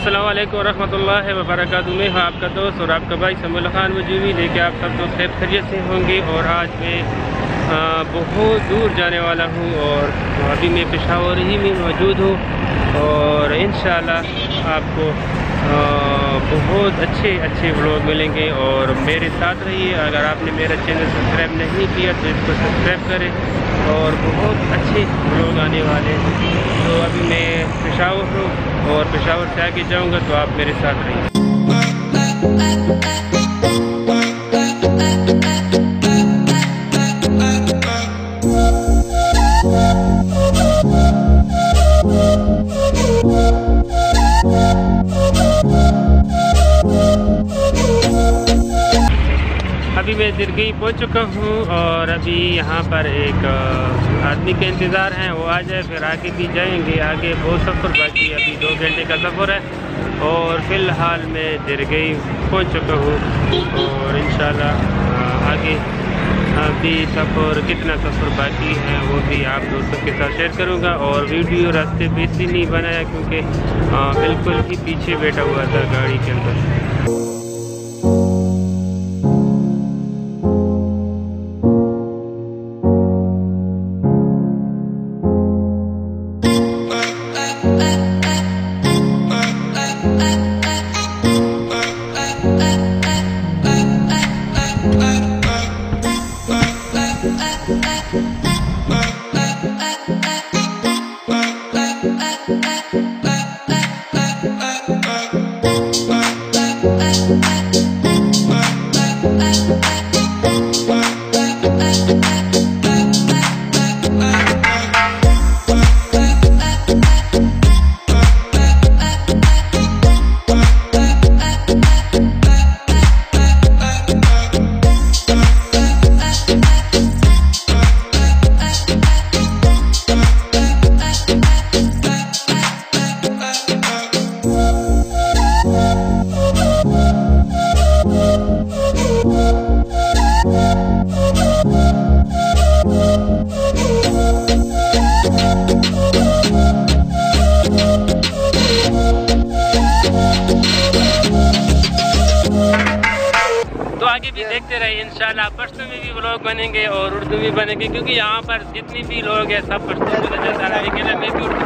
अस्सलाम वालेकुम रहमतुल्लाहि व बरकातुहू। मैं आपका दोस्त और आपका भाई समूल खान मौजूद लेके आप सब दोस्त खैर खैरियत से होंगे। और आज मैं बहुत दूर जाने वाला हूँ और अभी मैं पेशावर ही में मौजूद हूँ और इंशाल्लाह आपको बहुत अच्छे व्लॉग मिलेंगे और मेरे साथ रहिए। अगर आपने मेरा चैनल सब्सक्राइब नहीं किया तो इसको सब्सक्राइब करें और बहुत अच्छे व्लॉग आने वाले हैं। तो अभी मैं पेशावर हूँ और पेशावर से आगे जाऊँगा, तो आप मेरे साथ रहिए। अभी मैं दिरगई पहुंच चुका हूं और अभी यहाँ पर एक आदमी का इंतज़ार है, वो आ जाए फिर आगे भी जाएंगे। आगे बहुत सफ़र बाकी है, अभी 2 घंटे का सफ़र है और फ़िलहाल मैं दिरगई पहुंच चुका हूँ और इंशाल्लाह आगे अभी सफ़र कितना सफ़र बाकी है वो भी आप दोस्तों के साथ शेयर करूँगा। और वीडियो रास्ते पे से नहीं बनाया क्योंकि बिल्कुल ही पीछे बैठा हुआ था गाड़ी के अंदर। तो आगे भी देखते रहिए, इंशाल्लाह पश्तो में भी व्लॉग बनेंगे और उर्दू में बनेंगे क्योंकि यहाँ पर जितनी भी लोग हैं सब पश्तो बोलते हैं। मैं भी उर्दू